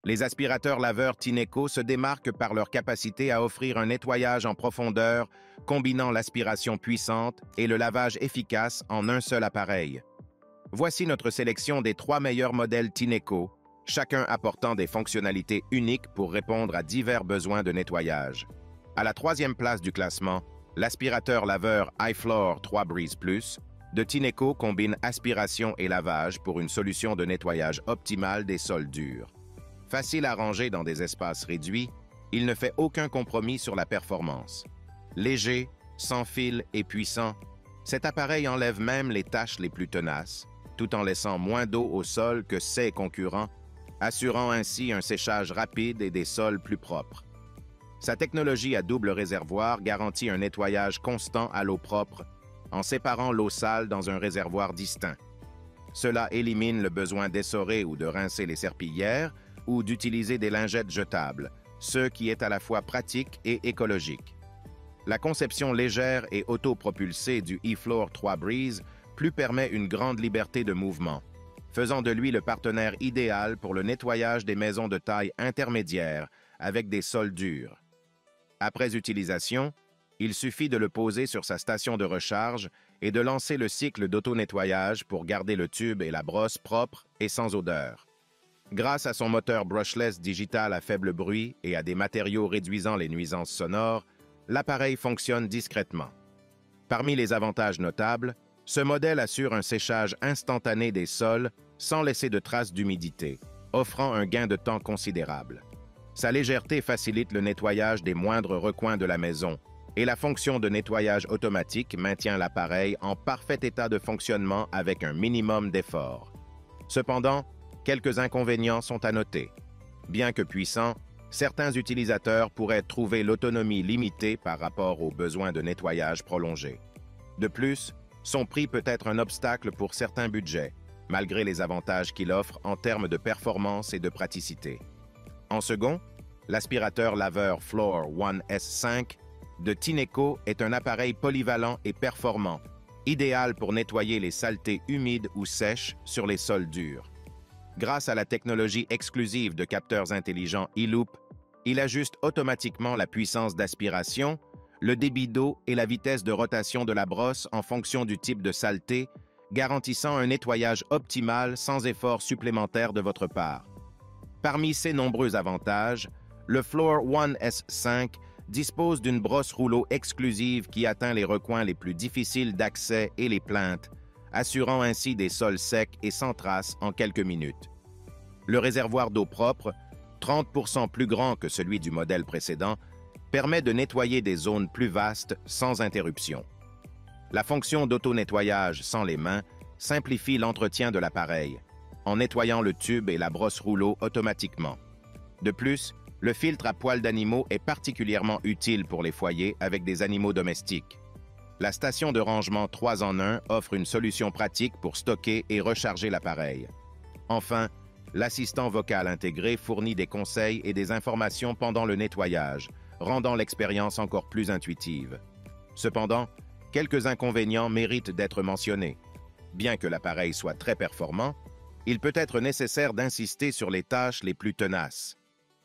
Les aspirateurs laveurs Tineco se démarquent par leur capacité à offrir un nettoyage en profondeur, combinant l'aspiration puissante et le lavage efficace en un seul appareil. Voici notre sélection des 3 meilleurs modèles Tineco, chacun apportant des fonctionnalités uniques pour répondre à divers besoins de nettoyage. À la 3e place du classement, l'aspirateur laveur iFloor 3 Breeze Plus de Tineco combine aspiration et lavage pour une solution de nettoyage optimale des sols durs. Facile à ranger dans des espaces réduits, il ne fait aucun compromis sur la performance. Léger, sans fil et puissant, cet appareil enlève même les taches les plus tenaces, tout en laissant moins d'eau au sol que ses concurrents, assurant ainsi un séchage rapide et des sols plus propres. Sa technologie à double réservoir garantit un nettoyage constant à l'eau propre, en séparant l'eau sale dans un réservoir distinct. Cela élimine le besoin d'essorer ou de rincer les serpillières ou d'utiliser des lingettes jetables, ce qui est à la fois pratique et écologique. La conception légère et autopropulsée du iFloor 3 Breeze plus permet une grande liberté de mouvement, faisant de lui le partenaire idéal pour le nettoyage des maisons de taille intermédiaire avec des sols durs. Après utilisation, il suffit de le poser sur sa station de recharge et de lancer le cycle d'auto-nettoyage pour garder le tube et la brosse propres et sans odeur. Grâce à son moteur brushless digital à faible bruit et à des matériaux réduisant les nuisances sonores, l'appareil fonctionne discrètement. Parmi les avantages notables, ce modèle assure un séchage instantané des sols sans laisser de traces d'humidité, offrant un gain de temps considérable. Sa légèreté facilite le nettoyage des moindres recoins de la maison et la fonction de nettoyage automatique maintient l'appareil en parfait état de fonctionnement avec un minimum d'effort. Cependant, quelques inconvénients sont à noter. Bien que puissant, certains utilisateurs pourraient trouver l'autonomie limitée par rapport aux besoins de nettoyage prolongé. De plus, son prix peut être un obstacle pour certains budgets, malgré les avantages qu'il offre en termes de performance et de praticité. En second, l'aspirateur laveur Floor One S5 de Tineco est un appareil polyvalent et performant, idéal pour nettoyer les saletés humides ou sèches sur les sols durs. Grâce à la technologie exclusive de capteurs intelligents e-Loop, il ajuste automatiquement la puissance d'aspiration, le débit d'eau et la vitesse de rotation de la brosse en fonction du type de saleté, garantissant un nettoyage optimal sans effort supplémentaire de votre part. Parmi ses nombreux avantages, le Floor One S5 dispose d'une brosse rouleau exclusive qui atteint les recoins les plus difficiles d'accès et les plinthes, assurant ainsi des sols secs et sans traces en quelques minutes. Le réservoir d'eau propre, 30% plus grand que celui du modèle précédent, permet de nettoyer des zones plus vastes sans interruption. La fonction d'auto-nettoyage sans les mains simplifie l'entretien de l'appareil, en nettoyant le tube et la brosse rouleau automatiquement. De plus, le filtre à poils d'animaux est particulièrement utile pour les foyers avec des animaux domestiques. La station de rangement 3 en 1 offre une solution pratique pour stocker et recharger l'appareil. Enfin, l'assistant vocal intégré fournit des conseils et des informations pendant le nettoyage, rendant l'expérience encore plus intuitive. Cependant, quelques inconvénients méritent d'être mentionnés. Bien que l'appareil soit très performant, il peut être nécessaire d'insister sur les tâches les plus tenaces.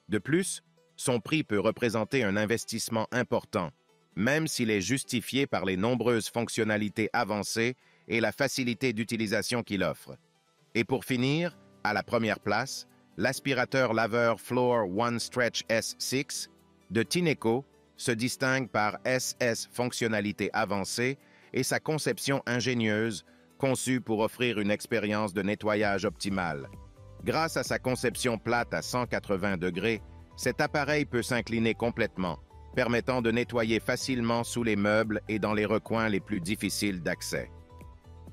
De plus, son prix peut représenter un investissement important, même s'il est justifié par les nombreuses fonctionnalités avancées et la facilité d'utilisation qu'il offre. Et pour finir, à la première place, l'aspirateur laveur Floor One Stretch S6 de Tineco se distingue par SS fonctionnalité avancée et sa conception ingénieuse, conçue pour offrir une expérience de nettoyage optimale. Grâce à sa conception plate à 180 degrés, cet appareil peut s'incliner complètement, permettant de nettoyer facilement sous les meubles et dans les recoins les plus difficiles d'accès.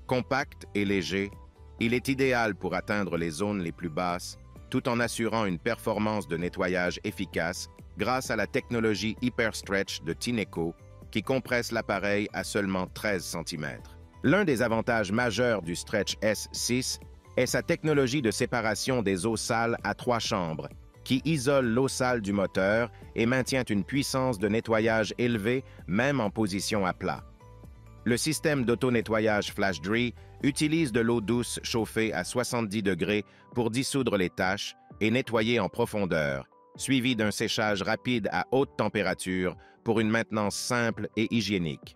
Compact et léger, il est idéal pour atteindre les zones les plus basses, tout en assurant une performance de nettoyage efficace grâce à la technologie HyperStretch de Tineco, qui compresse l'appareil à seulement 13 cm. L'un des avantages majeurs du Stretch S6 est sa technologie de séparation des eaux sales à 3 chambres, qui isole l'eau sale du moteur et maintient une puissance de nettoyage élevée même en position à plat. Le système d'auto-nettoyage FlashDry utilise de l'eau douce chauffée à 70 degrés pour dissoudre les taches, et nettoyer en profondeur, suivi d'un séchage rapide à haute température pour une maintenance simple et hygiénique.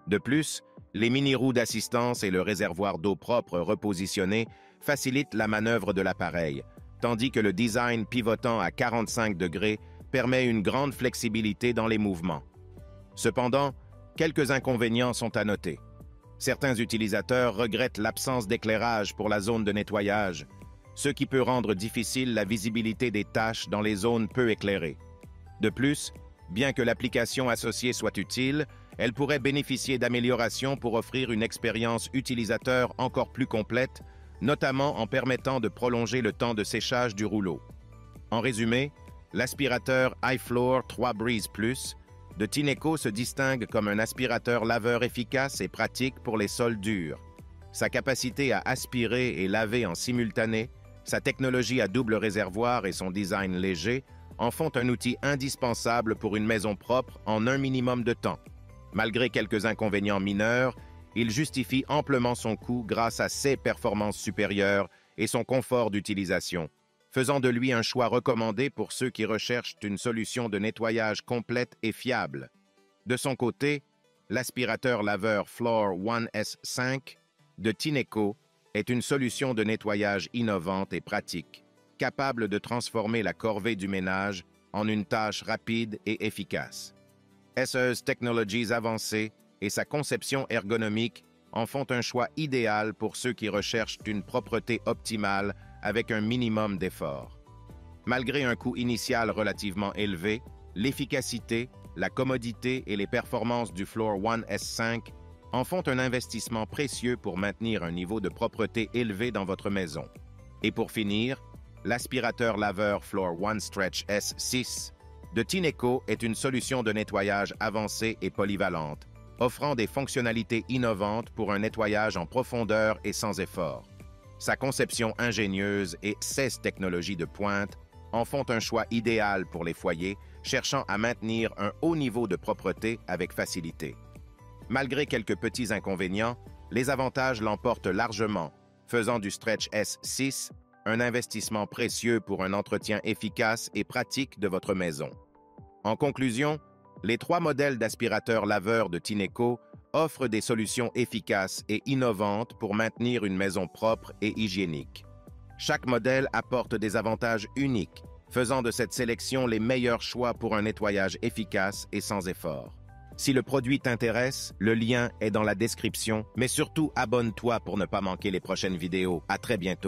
De plus, les mini-roues d'assistance et le réservoir d'eau propre repositionné facilitent la manœuvre de l'appareil, tandis que le design pivotant à 45 degrés permet une grande flexibilité dans les mouvements. Cependant, quelques inconvénients sont à noter. Certains utilisateurs regrettent l'absence d'éclairage pour la zone de nettoyage, ce qui peut rendre difficile la visibilité des tâches dans les zones peu éclairées. De plus, bien que l'application associée soit utile, elle pourrait bénéficier d'améliorations pour offrir une expérience utilisateur encore plus complète, notamment en permettant de prolonger le temps de séchage du rouleau. En résumé, l'aspirateur iFloor 3 Breeze Plus de Tineco se distingue comme un aspirateur laveur efficace et pratique pour les sols durs. Sa capacité à aspirer et laver en simultané, sa technologie à double réservoir et son design léger en font un outil indispensable pour une maison propre en un minimum de temps. Malgré quelques inconvénients mineurs, il justifie amplement son coût grâce à ses performances supérieures et son confort d'utilisation, faisant de lui un choix recommandé pour ceux qui recherchent une solution de nettoyage complète et fiable. De son côté, l'aspirateur laveur Floor One S5 de Tineco est une solution de nettoyage innovante et pratique, capable de transformer la corvée du ménage en une tâche rapide et efficace. SES Technologies avancées et sa conception ergonomique en font un choix idéal pour ceux qui recherchent une propreté optimale avec un minimum d'effort. Malgré un coût initial relativement élevé, l'efficacité, la commodité et les performances du Floor One S5 en font un investissement précieux pour maintenir un niveau de propreté élevé dans votre maison. Et pour finir, l'aspirateur laveur Floor One Stretch S6 de Tineco est une solution de nettoyage avancée et polyvalente, offrant des fonctionnalités innovantes pour un nettoyage en profondeur et sans effort. Sa conception ingénieuse et ses technologies de pointe en font un choix idéal pour les foyers cherchant à maintenir un haut niveau de propreté avec facilité. Malgré quelques petits inconvénients, les avantages l'emportent largement, faisant du Stretch S6 un investissement précieux pour un entretien efficace et pratique de votre maison. En conclusion, les 3 modèles d'aspirateurs laveurs de Tineco offrent des solutions efficaces et innovantes pour maintenir une maison propre et hygiénique. Chaque modèle apporte des avantages uniques, faisant de cette sélection les meilleurs choix pour un nettoyage efficace et sans effort. Si le produit t'intéresse, le lien est dans la description, mais surtout abonne-toi pour ne pas manquer les prochaines vidéos. À très bientôt.